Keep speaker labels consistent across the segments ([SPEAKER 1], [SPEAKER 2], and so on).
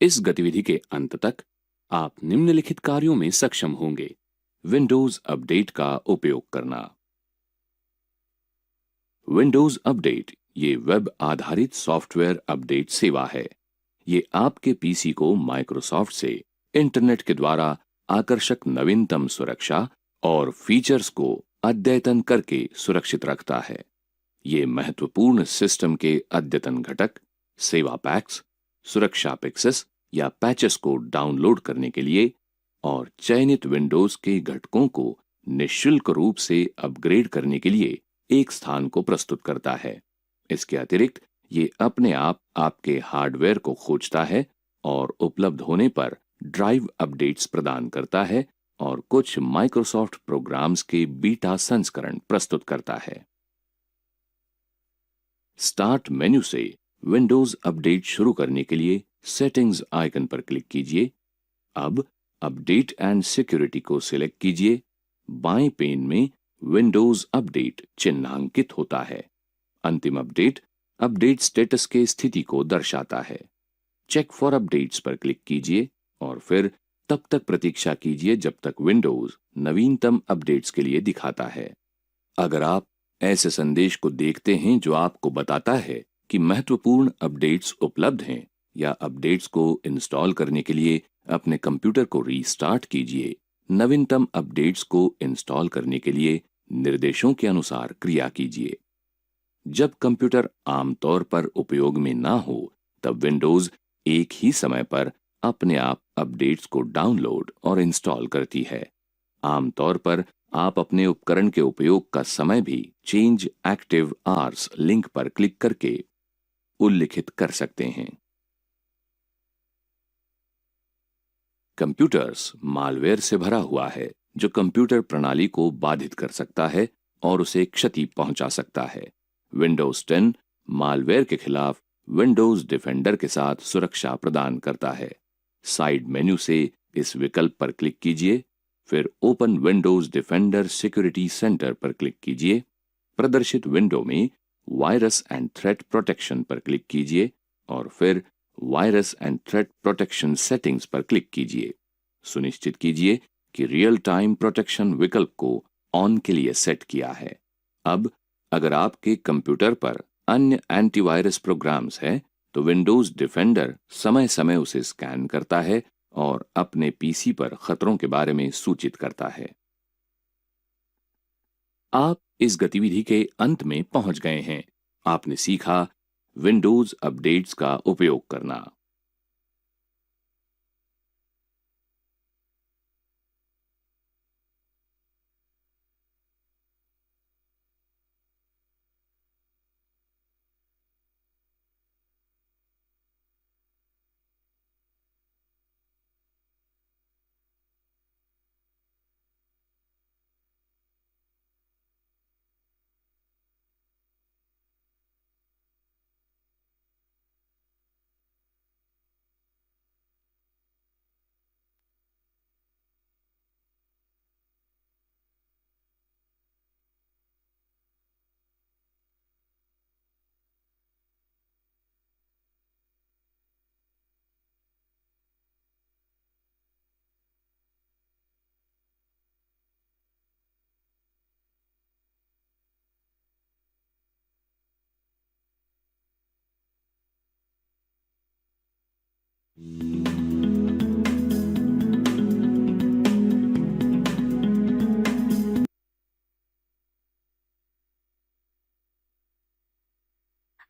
[SPEAKER 1] इस गतिविधि के अंत तक आप निम्नलिखित कार्यों में सक्षम होंगे। विंडोज अपडेट का उपयोग करना। विंडोज अपडेट ये वेब आधारित सॉफ्टवेयर अपडेट सेवा है। ये आपके पीसी को माइक्रोसॉफ्ट से इंटरनेट के द्वारा आकर्षक नवीनतम सुरक्षा और फीचर्स को अद्यतन करके सुरक्षित रखता है। ये महत्वपूर्ण सिस्टम के अद्यतन घटक, सेवा पैक्स, सुरक्षा फिक्सेस या पैचेस को डाउनलोड करने के लिए और चयनित विंडोज के घटकों को निःशुल्क रूप से अपग्रेड करने के लिए एक स्थान को प्रस्तुत करता है। इसके अतिरिक्त ये अपने आप आपके हार्डवेयर को खोजता है और उपलब्ध होने पर ड्राइव अपडेट्स प्रदान करता है और कुछ माइक्रोसॉफ्ट प्रोग्राम्स के बीटा संस्करण प्रस्तुत करता है। स्टार्ट मेन्यू से विंडोज अपडेट शुरू करने के लिए सेटिंग्स आइकन पर क्लिक कीजिए। अब अपडेट एंड सिक्योरिटी को सिलेक्ट कीजिए। बाएं पेन में विंडोज अपडेट चिन्हांकित होता है। अंतिम अपडेट अपडेट स्टेटस के स्थिति को दर्शाता है। चेक फॉर अपडेट्स पर क्लिक कीजिए और फिर तब तक प्रतीक्षा कीजिए जब तक विंडोज नवीनतम अपडेट्स के लिए दिखाता है। अगर आप ऐसे संदेश को देखते हैं जो आपको बताता है कि महत्वपूर्ण अपडेट्स उपलब्ध हैं या अपडेट्स को इंस्टॉल करने के लिए अपने कंप्यूटर को रीस्टार्ट कीजिए, नवीनतम अपडेट्स को इंस्टॉल करने के लिए निर्देशों के अनुसार क्रिया कीजिए। जब कंप्यूटर आमतौर पर उपयोग में ना हो, तब विंडोज एक ही समय पर अपने आप अपडेट्स को डाउनलोड और इंस्टॉल करती है। आमतौर पर आप अपने उपकरण के उपयोग का समय भी चेंज एक्टिव आवर्स लिंक पर क्लिक करके उल्लिखित कर सकते हैं। कंप्यूटर्स मालवेयर से भरा हुआ है जो कंप्यूटर प्रणाली को बाधित कर सकता है और उसे क्षति पहुंचा सकता है। विंडोज 10 मालवेयर के खिलाफ विंडोज डिफेंडर के साथ सुरक्षा प्रदान करता है। साइड मेन्यू से इस विकल्प पर क्लिक कीजिए, फिर open Windows defender security centre पर क्लिक कीजिए। प्रदर्शित विंडो में वायरस एंड थ्रेट प्रोटेक्शन पर क्लिक कीजिए और फिर virus and threat protection settings पर क्लिक कीजिए। सुनिश्चित कीजिए कि रियल टाइम प्रोटेक्शन विकल्प को ऑन के लिए सेट किया है। अब अगर आपके कंप्यूटर पर अन्य एंटीवायरस प्रोग्राम्स हैं, तो विंडोज डिफेंडर समय समय उसे स्कैन करता है और अपने पीसी पर खतरों के बारे में सूचित करता है। आप इस गतिविधि के अंत में पहुंच गए हैं। आपने सीखा विंडोज अपडेट्स का उपयोग करना।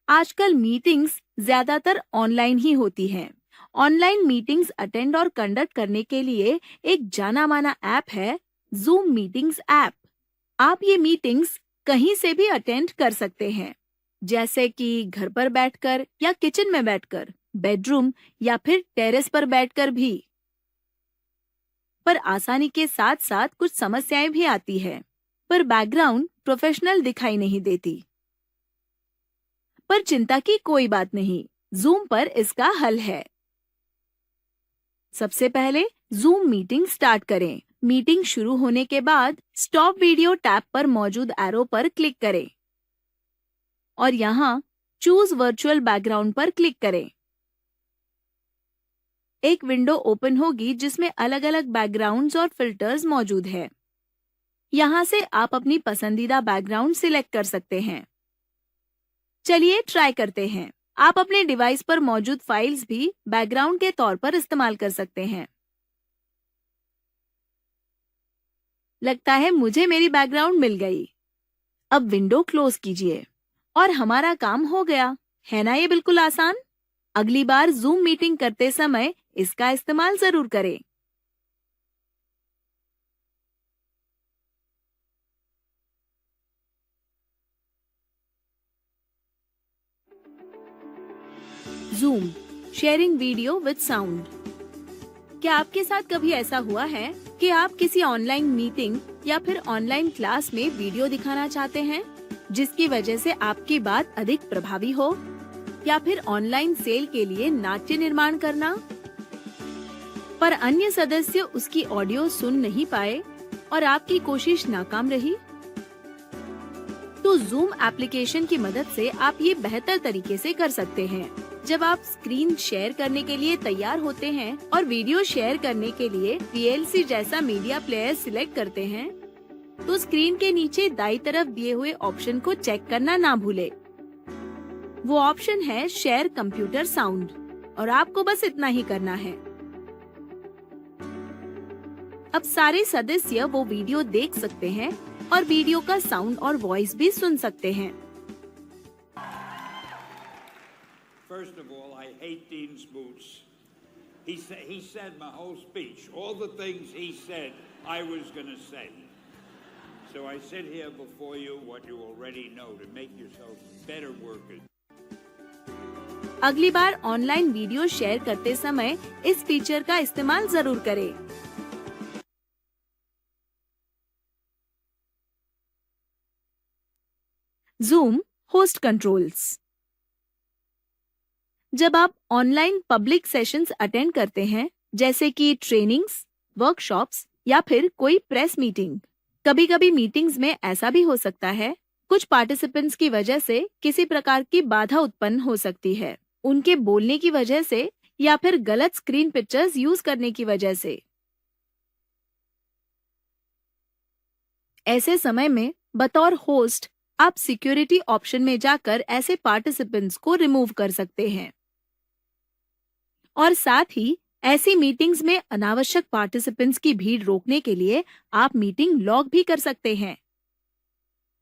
[SPEAKER 2] आजकल मीटिंग्स ज्यादातर ऑनलाइन ही होती हैं। ऑनलाइन मीटिंग्स अटेंड और कंडक्ट करने के लिए एक जाना माना ऐप है, जूम मीटिंग्स ऐप। आप ये मीटिंग्स कहीं से भी अटेंड कर सकते हैं, जैसे कि घर पर बैठकर या किचन में बैठकर, बेडरूम या फिर टेरेस पर बैठकर भी। पर आसानी के साथ साथ कुछ समस्याएं भी आती है, पर बैकग्राउंड प्रोफेशनल दिखाई नहीं देती। पर चिंता की कोई बात नहीं, जूम पर इसका हल है। सबसे पहले जूम मीटिंग स्टार्ट करें। मीटिंग शुरू होने के बाद स्टॉप वीडियो टैब पर मौजूद एरो पर क्लिक करें और यहाँ चूज वर्चुअल बैकग्राउंड पर क्लिक करें। एक विंडो ओपन होगी जिसमें अलग अलग बैकग्राउंड्स और फिल्टर्स मौजूद है। यहाँ से आप अपनी पसंदीदा बैकग्राउंड सिलेक्ट कर सकते हैं। चलिए ट्राई करते हैं। आप अपने डिवाइस पर मौजूद फाइल्स भी बैकग्राउंड के तौर पर इस्तेमाल कर सकते हैं। लगता है मुझे मेरी बैकग्राउंड मिल गई। अब विंडो क्लोज कीजिए और हमारा काम हो गया। है ना ये बिल्कुल आसान? अगली बार जूम मीटिंग करते समय इसका इस्तेमाल जरूर करें। Zoom sharing video with sound. क्या आपके साथ कभी ऐसा हुआ है कि आप किसी ऑनलाइन मीटिंग या फिर ऑनलाइन क्लास में वीडियो दिखाना चाहते हैं जिसकी वजह से आपकी बात अधिक प्रभावी हो, या फिर ऑनलाइन सेल के लिए नाट्य निर्माण करना, पर अन्य सदस्य उसकी ऑडियो सुन नहीं पाए और आपकी कोशिश नाकाम रही? तो जूम एप्लीकेशन की मदद से आप ये बेहतर तरीके से कर सकते हैं। जब आप स्क्रीन शेयर करने के लिए तैयार होते हैं और वीडियो शेयर करने के लिए VLC जैसा मीडिया प्लेयर सिलेक्ट करते हैं, तो स्क्रीन के नीचे दाईं तरफ दिए हुए ऑप्शन को चेक करना ना भूले। वो ऑप्शन है शेयर कंप्यूटर साउंड और आपको बस इतना ही करना है। अब सारे सदस्य वो वीडियो देख सकते हैं और वीडियो का साउंड और वॉइस भी सुन सकते हैं।
[SPEAKER 3] First of all, I hate Dean Smoots. He said my whole speech. All the things he said, I was going to say. So I sit here before you, what you already know, to make yourselves better workers.
[SPEAKER 2] अगली बार online video share करते समय इस feature का इस्तेमाल जरूर करें। Zoom host controls. जब आप ऑनलाइन पब्लिक सेशंस अटेंड करते हैं, जैसे कि ट्रेनिंग्स, वर्कशॉप्स या फिर कोई प्रेस मीटिंग, कभी-कभी मीटिंग्स में ऐसा भी हो सकता है कुछ पार्टिसिपेंट्स की वजह से किसी प्रकार की बाधा उत्पन्न हो सकती है, उनके बोलने की वजह से या फिर गलत स्क्रीन पिक्चर्स यूज करने की वजह से। ऐसे समय में बतौर होस्ट आप सिक्योरिटी ऑप्शन में जाकर ऐसे पार्टिसिपेंट्स को रिमूव कर सकते हैं और साथ ही ऐसी मीटिंग्स में अनावश्यक पार्टिसिपेंट्स की भीड़ रोकने के लिए आप मीटिंग लॉग भी कर सकते हैं।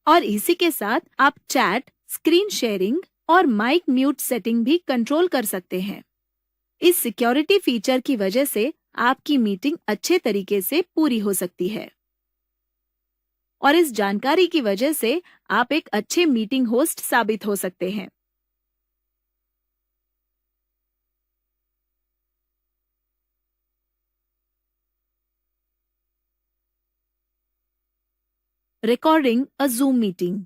[SPEAKER 2] और इसी के साथ आप चैट, स्क्रीन शेयरिंग और माइक म्यूट सेटिंग भी कंट्रोल कर सकते हैं। इस सिक्योरिटी फीचर की वजह से आपकी मीटिंग अच्छे तरीके से पूरी हो सकती है और इस जानकारी की वजह से आप एक अच्छे मीटिंग होस्ट साबित हो सकते हैं। Recording a Zoom meeting.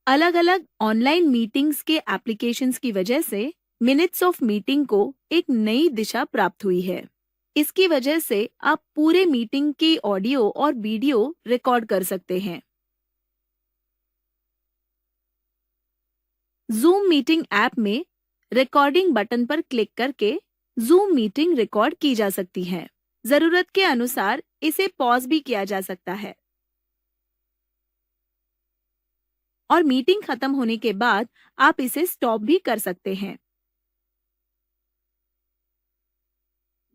[SPEAKER 2] अलग अलग ऑनलाइन मीटिंग्स के एप्लीकेशंस की वजह से मिनट्स ऑफ मीटिंग को एक नई दिशा प्राप्त हुई है। इसकी वजह से आप पूरे मीटिंग की ऑडियो और वीडियो रिकॉर्ड कर सकते हैं। जूम मीटिंग ऐप में रिकॉर्डिंग बटन पर क्लिक करके जूम मीटिंग रिकॉर्ड की जा सकती है। जरूरत के अनुसार इसे पॉज भी किया जा सकता है और मीटिंग खत्म होने के बाद आप इसे स्टॉप भी कर सकते हैं।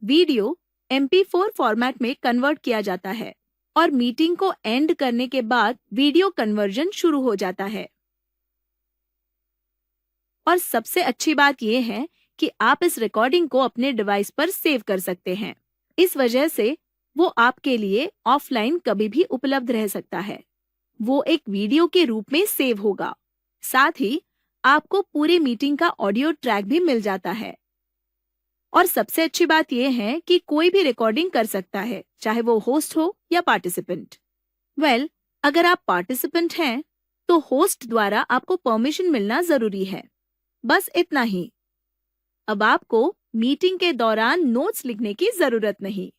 [SPEAKER 2] वीडियो MP4 फॉर्मेट में कन्वर्ट किया जाता है और मीटिंग को एंड करने के बाद वीडियो कन्वर्जन शुरू हो जाता है। और सबसे अच्छी बात यह है कि आप इस रिकॉर्डिंग को अपने डिवाइस पर सेव कर सकते हैं। इस वजह से वो आपके लिए ऑफलाइन कभी भी उपलब्ध रह सकता है। वो एक वीडियो के रूप में सेव होगा। साथ ही आपको पूरी मीटिंग का ऑडियो ट्रैक भी मिल जाता है। और सबसे अच्छी बात यह है कि कोई भी रिकॉर्डिंग कर सकता है, चाहे वो होस्ट हो या पार्टिसिपेंट। अगर आप पार्टिसिपेंट हैं, तो होस्ट द्वारा आपको परमिशन मिलना जरूरी है। बस इतना ही। अब आपको मीटिंग के दौरान नोट्स लिखने की जरूरत नहीं।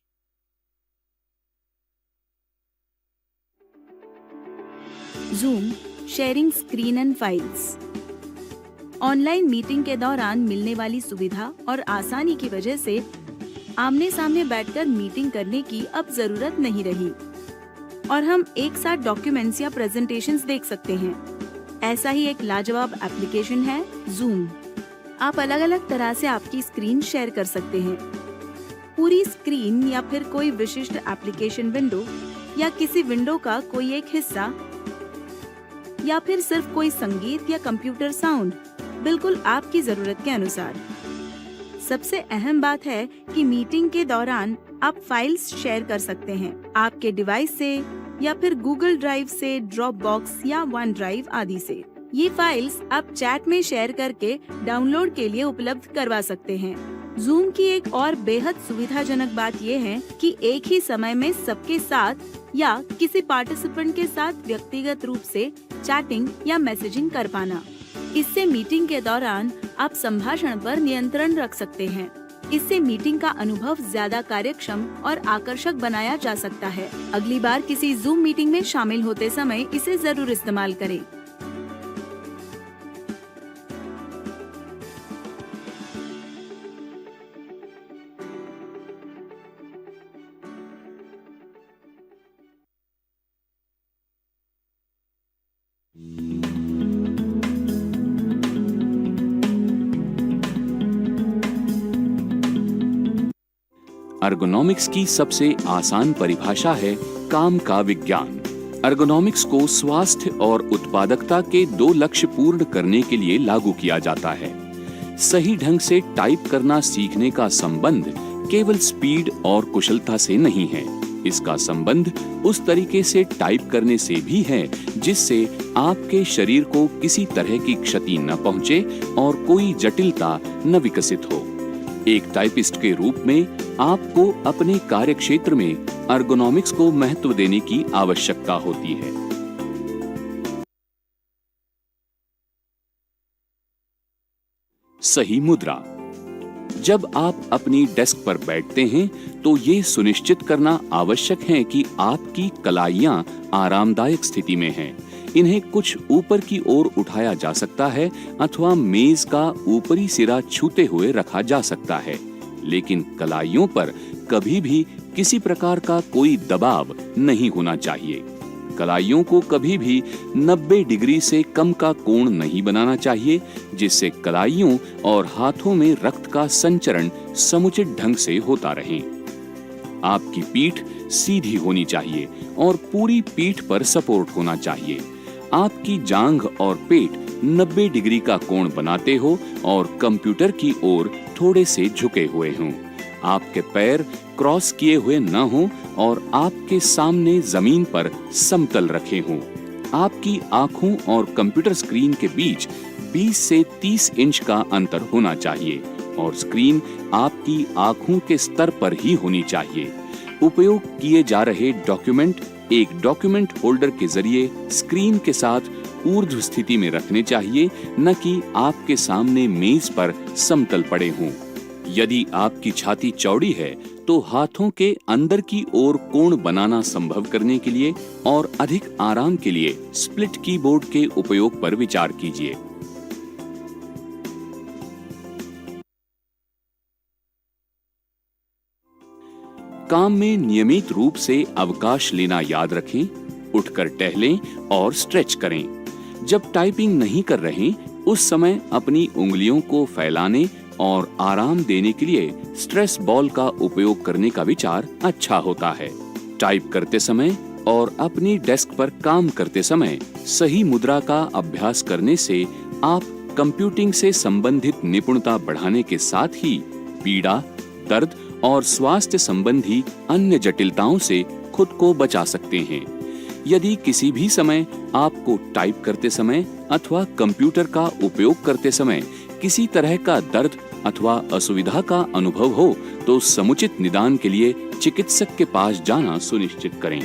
[SPEAKER 2] Zoom sharing screen and files. Online meeting के दौरान मिलने वाली सुविधा और आसानी की वजह से आमने सामने बैठकर मीटिंग करने की अब जरूरत नहीं रही और हम एक साथ डॉक्यूमेंट्स या प्रेजेंटेशंस देख सकते हैं। ऐसा ही एक लाजवाब एप्लीकेशन है जूम। आप अलग अलग तरह से आपकी स्क्रीन शेयर कर सकते हैं। पूरी स्क्रीन या फिर कोई विशिष्ट एप्लीकेशन विंडो या किसी विंडो का कोई एक हिस्सा या फिर सिर्फ कोई संगीत या कंप्यूटर साउंड, बिल्कुल आपकी जरूरत के अनुसार। सबसे अहम बात है कि मीटिंग के दौरान आप फाइल्स शेयर कर सकते हैं आपके डिवाइस से या फिर गूगल ड्राइव से, ड्रॉप बॉक्स या वन ड्राइव आदि से। ये फाइल्स आप चैट में शेयर करके डाउनलोड के लिए उपलब्ध करवा सकते हैं। जूम की एक और बेहद सुविधाजनक बात यह है कि एक ही समय में सबके साथ या किसी पार्टिसिपेंट के साथ व्यक्तिगत रूप से चैटिंग या मैसेजिंग कर पाना। इससे मीटिंग के दौरान आप संभाषण पर नियंत्रण रख सकते हैं। इससे मीटिंग का अनुभव ज्यादा कार्यक्षम और आकर्षक बनाया जा सकता है। अगली बार किसी जूम मीटिंग में शामिल होते समय इसे जरूर इस्तेमाल करें।
[SPEAKER 1] अर्गोनॉमिक्स की सबसे आसान परिभाषा है काम का विज्ञान। अर्गोनॉमिक्स को स्वास्थ्य और उत्पादकता के दो लक्ष्य पूर्ण करने के लिए लागू किया जाता है। सही ढंग से टाइप करना सीखने का संबंध केवल स्पीड और कुशलता से नहीं है। इसका संबंध उस तरीके से टाइप करने से भी है जिससे आपके शरीर को किसी तरह की क्षति न पहुंचे और कोई जटिलता न विकसित हो। एक टाइपिस्ट के रूप में आपको अपने कार्यक्षेत्र में अर्गोनॉमिक्स को महत्व देने की आवश्यकता होती है। सही मुद्रा। जब आप अपनी डेस्क पर बैठते हैं तो ये सुनिश्चित करना आवश्यक है कि आपकी कलाइयां आरामदायक स्थिति में हैं। इन्हें कुछ ऊपर की ओर उठाया जा सकता है अथवा मेज का ऊपरी सिरा छूते हुए रखा जा सकता है, लेकिन कलाइयों पर कभी भी किसी प्रकार का कोई दबाव नहीं होना चाहिए। कलाइयों को कभी भी 90 डिग्री से कम का कोण नहीं बनाना चाहिए, जिससे कलाइयों और हाथों में रक्त का संचरण समुचित ढंग से होता रहे। आपकी पीठ सीधी होनी चाहिए और पूरी पीठ पर सपोर्ट होना चाहिए। आपकी जांघ और पेट 90 डिग्री का कोण बनाते हो और कंप्यूटर की ओर थोड़े से झुके हुए हों। आपके पैर क्रॉस किए हुए न हों और आपके सामने जमीन पर समतल रखे हों। आपकी आंखों और कंप्यूटर स्क्रीन के बीच 20 से 30 इंच का अंतर होना चाहिए और स्क्रीन आपकी आंखों के स्तर पर ही होनी चाहिए। उपयोग किए जा रहे डॉक्यूमेंट एक डॉक्यूमेंट होल्डर के जरिए स्क्रीन के साथ ऊर्ध्व स्थिति में रखने चाहिए, न कि आपके सामने मेज पर समतल पड़े हों। यदि आपकी छाती चौड़ी है तो हाथों के अंदर की ओर कोण बनाना संभव करने के लिए और अधिक आराम के लिए स्प्लिट कीबोर्ड के उपयोग पर विचार कीजिए। काम में नियमित रूप से अवकाश लेना याद रखें, उठकर टहलें और स्ट्रेच करें। जब टाइपिंग नहीं कर रहे उस समय अपनी उंगलियों को फैलाने और आराम देने के लिए स्ट्रेस बॉल का उपयोग करने का विचार अच्छा होता है। टाइप करते समय और अपनी डेस्क पर काम करते समय सही मुद्रा का अभ्यास करने से आप कंप्यूटिंग से संबंधित निपुणता बढ़ाने के साथ ही पीड़ा, दर्द और स्वास्थ्य संबंधी अन्य जटिलताओं से खुद को बचा सकते हैं। यदि किसी भी समय आपको टाइप करते समय अथवा कंप्यूटर का उपयोग करते समय किसी तरह का दर्द अथवा असुविधा का अनुभव हो तो समुचित निदान के लिए चिकित्सक के पास जाना सुनिश्चित करें।